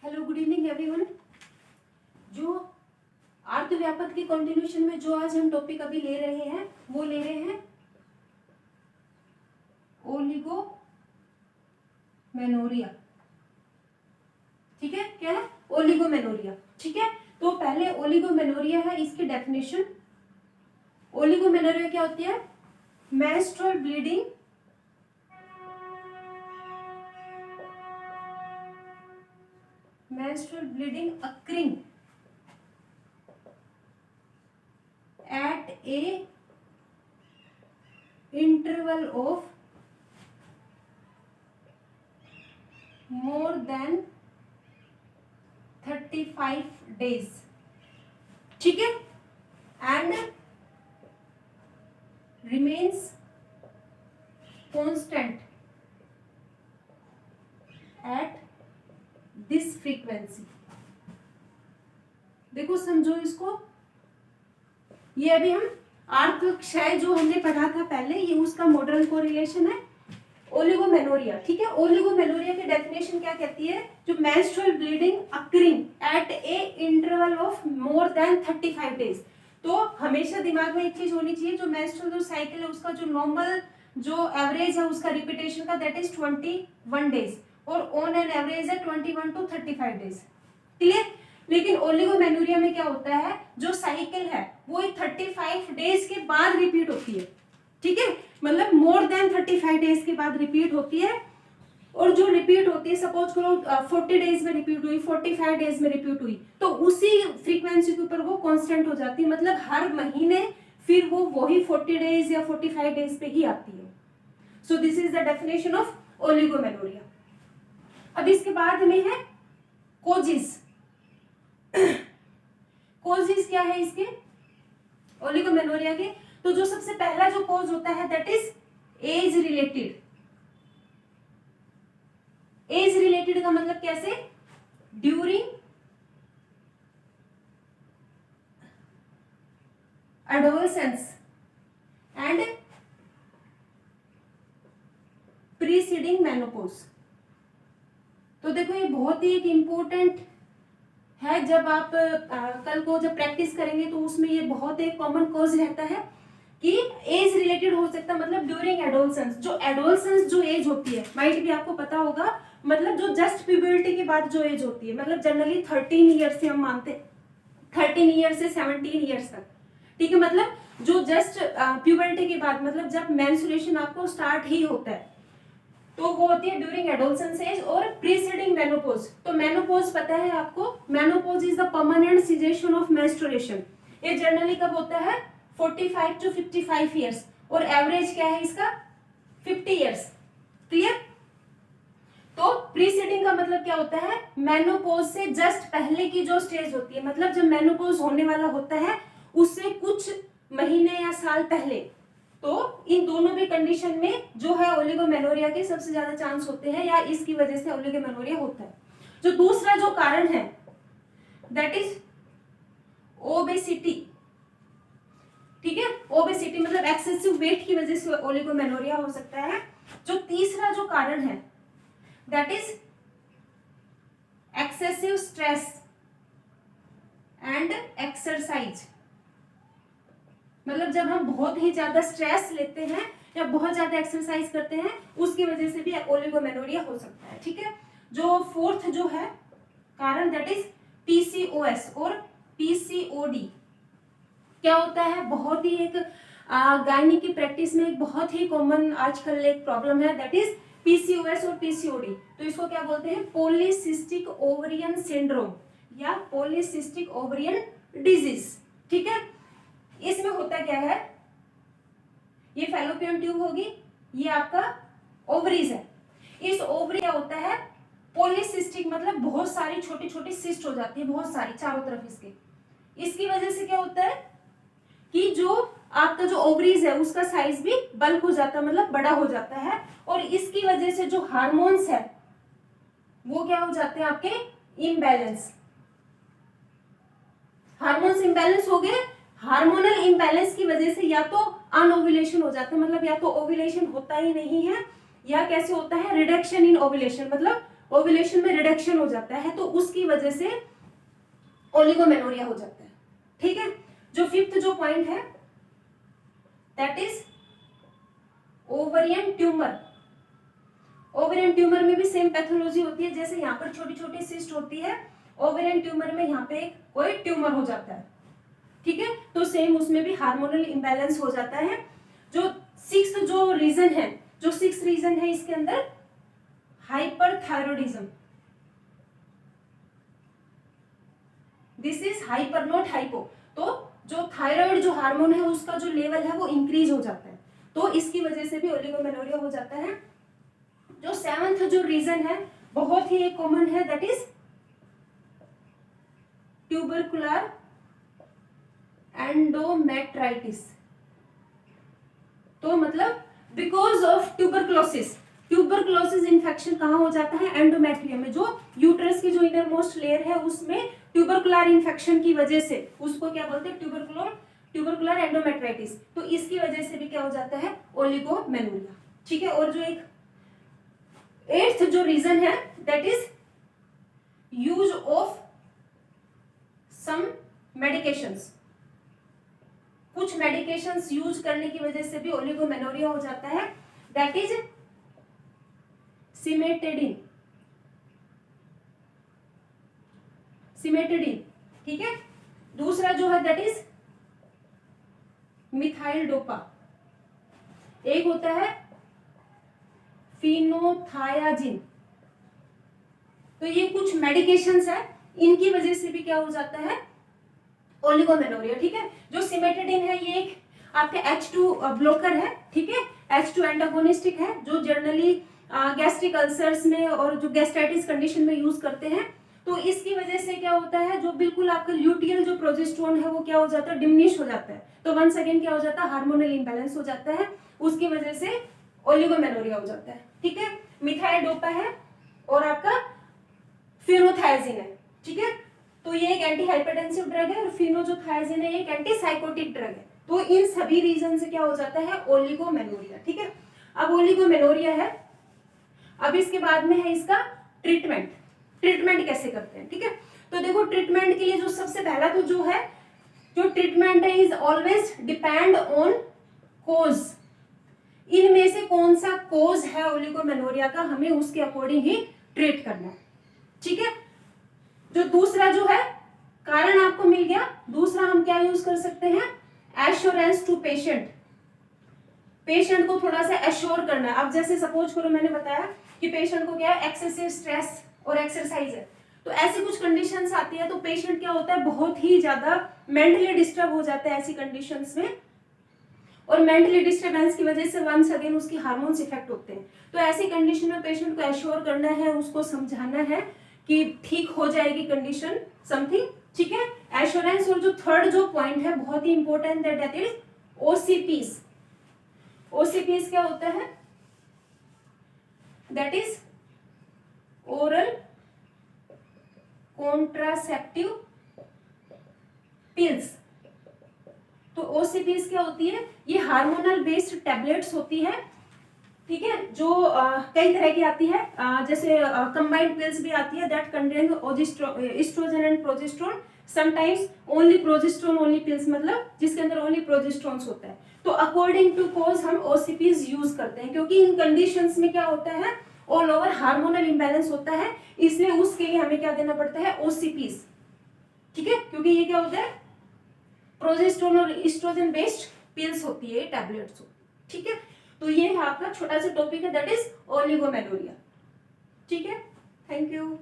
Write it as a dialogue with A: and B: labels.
A: Hello, good evening everyone. जो अर्थव्यापक के continuation में जो आज हम टॉपिक अभी ले रहे हैं वो ले रहे हैं ओलिगोमेनोरिया। ठीक है, क्या है? ओलिगोमेनोरिया। ठीक है, तो पहले ओलिगोमेनोरिया है, इसकी डेफिनेशन। ओलिगोमेनोरिया क्या होती है? Menstrual bleeding occurring at a interval of more than 35 days. ठीक है, and remains constant at this frequency. देखो, समझो इसको। ये अभी हम आर्थ क्षय जो हमने पढ़ा था पहले, ये उसका मॉडर्न कोरिलेशन है ओलिगोमेनोरिया। ठीक है, ओलिगोमेनोरिया की डेफिनेशन क्या कहती है? जो menstrual bleeding occurring at A interval of more than 35 days. तो हमेशा दिमाग में एक चीज होनी चाहिए, जो मेंस्ट्रुअल जो साइकिल है उसका जो नॉर्मल जो एवरेज है उसका रिपीटेशन का दैट इज 21 डेज, और ऑन एन एवरेज है 21 to 35 डेज। क्लियर? लेकिन ओलिगोमेनोरिया में क्या होता है, जो साइकिल है वो 35 डेज के बाद रिपीट होती है। ठीक है, मतलब मोर देन 35 डेज के बाद रिपीट होती है। और जो रिपीट होती है, सपोज करो 40 डेज में रिपीट हुई, 45 डेज में रिपीट हुई, तो उसी फ्रीक्वेंसी के ऊपर वो कांस्टेंट हो जाती है। मतलब हर महीने फिर वो वही 40 डेज या 45 डेज पे ही आती है। So this is the definition of oligomenorrhoea. अब इसके बाद में है कोजिस। कोजिस क्या है इसके? ओलिगोमेनोरिया के तो जो सबसे पहला जो कोज होता है that is age related. Age related का मतलब कैसे? During adolescence and preceding menopause. तो देखो, ये बहुत ही एक इम्पोर्टेंट है। जब आप कल को जब प्रैक्टिस करेंगे तो उसमें ये बहुत एक कॉमन कॉज रहता है कि एज रिलेटेड हो सकता है। मतलब ड्यूरिंग एडोलसेंस, जो एडोलसेंस जो एज होती है, माइट भी आपको पता होगा, मतलब जो जस्ट प्यूबर्टी के बाद जो एज होती है, मतलब जनरली 13 ईयर्स से हम मानते हैं, 13 ईयर्स से 17 ईयर्स तक। ठीक है, मतलब जो जस्ट प्यूबर्टी के बाद, मतलब जब मेंस्ट्रुएशन आपको स्टार्ट ही होता है, तो वो होती है ड्यूरिंग एडोलसेंस एज और प्रीसीडिंग मेनोपॉज। तो मेनोपॉज पता है आपको, menopause is the permanent cessation of menstruation. ये जनरली कब होता है? 45 to 55 ईयर्स, और एवरेज क्या है इसका? 50 ईयर्स। क्लियर? तो प्रीसीडिंग का मतलब क्या होता है? मेनोपॉज से जस्ट पहले की जो स्टेज होती है, मतलब जब मेनोपॉज होने वाला होता है उससे कुछ महीने या साल पहले। तो इन दोनों भी कंडीशन में जो है ओलिगोमेनोरिया के सबसे ज्यादा चांस होते हैं, या इसकी वजह से ओलिगोमेनोरिया होता है। जो दूसरा जो कारण है दैट इज ओबेसिटी। ठीक है, ओबेसिटी मतलब एक्सेसिव वेट की वजह से ओलिगोमेनोरिया हो सकता है। जो तीसरा जो कारण है that is excessive stress and exercise. मतलब जब हम बहुत ही ज्यादा स्ट्रेस लेते हैं या बहुत ज्यादा एक्सरसाइज करते हैं, उसकी वजह से भी ओलिगोमेनोरिया हो सकता है। ठीक है, जो फोर्थ जो है कारण दैट इज पीसीओएस और पीसीओडी। क्या होता है? बहुत ही एक गायनी की प्रैक्टिस में एक बहुत ही कॉमन आजकल एक प्रॉब्लम है दैट इज पीसीओएस और पीसीओडी। तो इसको क्या बोलते हैं? पॉलीसिस्टिक ओवरियन सिंड्रोम या पॉलीसिस्टिक ओवरियन डिजीज। ठीक है, इसमें होता क्या है, ये फैलोपियन ट्यूब होगी, ये आपका ओवरीज है। इस ओवरी क्या होता है? पॉलीसिस्टिक, मतलब बहुत सारी छोटी छोटी सिस्ट हो जाती है, बहुत सारी चारों तरफ इसके। इसकी वजह से क्या होता है कि जो आपका जो ओवरीज है उसका साइज भी बल्क हो जाता है, मतलब बड़ा हो जाता है। और इसकी वजह से जो हार्मोन्स है वो क्या हो जाते हैं? आपके इम्बैलेंस। हार्मोन्स इम्बैलेंस हो गए। हार्मोनल इम्बैलेंस की वजह से या तो अनओव्यूलेशन हो जाता है, मतलब या तो ओव्यूलेशन होता ही नहीं है, या कैसे होता है? रिडक्शन इन ओव्यूलेशन, मतलब ओव्यूलेशन में रिडक्शन हो जाता है, तो उसकी वजह से ओलिगोमेनोरिया हो जाता है। ठीक है, जो फिफ्थ जो पॉइंट है that is ovarian tumour. Ovarian tumour में भी सेम पैथोलॉजी होती है, जैसे यहाँ पर छोटी छोटी सिस्ट होती है, ओवरियन ट्यूमर में यहाँ पे कोई ट्यूमर हो जाता है। ठीक है, तो सेम उसमें भी हार्मोनल इम्बैलेंस हो जाता है। जो सिक्स्थ जो रीजन है, जो सिक्स्थ रीजन है इसके अंदर hyperthyroidism. This is hyper not hypo. तो जो थायराइड जो हार्मोन है उसका जो लेवल है वो इंक्रीज हो जाता है, तो इसकी वजह से भी ओलिगोमेनोरिया हो जाता है। जो सेवंथ जो रीजन है बहुत ही कॉमन है, दैट इज ट्यूबरकुलर एंडोमेट्राइटिस। तो मतलब because of tuberculosis, tuberculosis infection कहाँ हो जाता है, एंडोमेट्रियम में, जो यूट्रस की जो इनर मोस्ट लेयर है उसमें ट्यूबरकुलर इन्फेक्शन की वजह से उसको क्या बोलते हैं, ट्यूबरकुलर एंडोमेट्राइटिस। तो इसकी वजह से भी क्या हो जाता है, ओलिगोमेनोरिया। ठीक है, और जो एक एट्थ जो रीजन है that is use of some medications. कुछ मेडिकेशंस यूज करने की वजह से भी ओलिगोमेनोरिया हो जाता है, दैट इज सिमेटेडिन। ठीक है, दूसरा जो है दैट इज मिथाइल डोपा। एक होता है फिनोथायाजिन। तो ये कुछ मेडिकेशंस है, इनकी वजह से भी क्या हो जाता है, ओलिगोमेनोरिया। ठीक है, जो सिमेटेडिन है ये एक आपके H2 ब्लॉकर है। ठीक है, H2 एंटागोनिस्टिक है, जो जनरली गैस्ट्रिक अल्सर्स में और जो गैस्ट्राइटिस कंडीशन में यूज करते हैं। तो इसकी वजह से क्या होता है, जो बिल्कुल आपका ल्यूटियल जो प्रोजेस्टेरोन है वो क्या हो जाता है, डिमिनिश हो जाता है। तो वंस अगेन क्या हो जाता है, हार्मोनल इंबैलेंस हो जाता है, उसकी वजह से ओलिगोमेनोरिया हो जाता है। ठीक है, मिथाइल डोपा है और आपका फिनोथायाजिन है। ठीक है, तो ये एक एंटी हाइपरटेंसिव ड्रग है और फिनो जो थायाजिन है एक एंटी साइकोटिक ड्रग है। तो इन सभी रीजन से क्या हो जाता है, ओलिगोमेनोरिया। ठीक है, अब ओलिगोमेनोरिया है, अब इसके बाद में है इसका ट्रीटमेंट। ट्रीटमेंट कैसे करते हैं, ठीक है, तो देखो ट्रीटमेंट के लिए जो सबसे पहला तो जो है, जो ट्रीटमेंट है इज ऑलवेज डिपेंड ऑन कोज। इनमें से कौन सा कोज है ओलिगोमेनोरिया का, हमें उसके अकॉर्डिंग ही ट्रीट करना है। ठीक है, जो दूसरा जो है कारण आपको मिल गया, दूसरा हम क्या यूज कर सकते हैं, एश्योरेंस टू पेशेंट। पेशेंट को थोड़ा सा एश्योर करना है। अब जैसे सपोज करो मैंने बताया कि पेशेंट को क्या है, एक्सेसिव स्ट्रेस और एक्सरसाइज है, तो ऐसी कुछ कंडीशंस आती है तो पेशेंट क्या होता है, बहुत ही ज्यादा मेंटली डिस्टर्ब हो जाता है ऐसी कंडीशंस में, और मेंटली डिस्टर्बेंस की वजह से वंस अगेन उसकी हार्मोन्स इफेक्ट होते हैं। तो ऐसी कंडीशन में पेशेंट को एश्योर करना है, उसको समझाना है कि ठीक हो जाएगी कंडीशन समथिंग। ठीक है, एश्योरेंस। और जो थर्ड जो पॉइंट है बहुत ही important, that is OCPs. OCPs क्या होता है, that is oral contraceptive pills. तो ओसीपीज क्या होती है, ये हार्मोनल बेस्ड टैबलेट्स होती है। ठीक है, जो कई तरह की आती है, जैसे कंबाइंड पिल्स भी आती है that contain estrogen and progesterone, sometimes only progesterone only pills, मतलब जिसके अंदर ओनली प्रोजेस्टेरोन होता है। तो अकॉर्डिंग टू कोज हम ओसीपीज यूज करते हैं, क्योंकि इन कंडीशंस में क्या होता है, ऑल ओवर हार्मोनल इंबैलेंस होता है, इसलिए उसके लिए हमें क्या देना पड़ता है, ओसीपीज। ठीक है, क्योंकि ये क्या होता है, प्रोजेस्टेरोन और एस्ट्रोजन बेस्ड पिल्स होती है, टैबलेट्स होती है। ठीक है, तो ये है आपका छोटा सा टॉपिक है, दैट इज ओलिगोमेनोरिया। ठीक है, थैंक यू।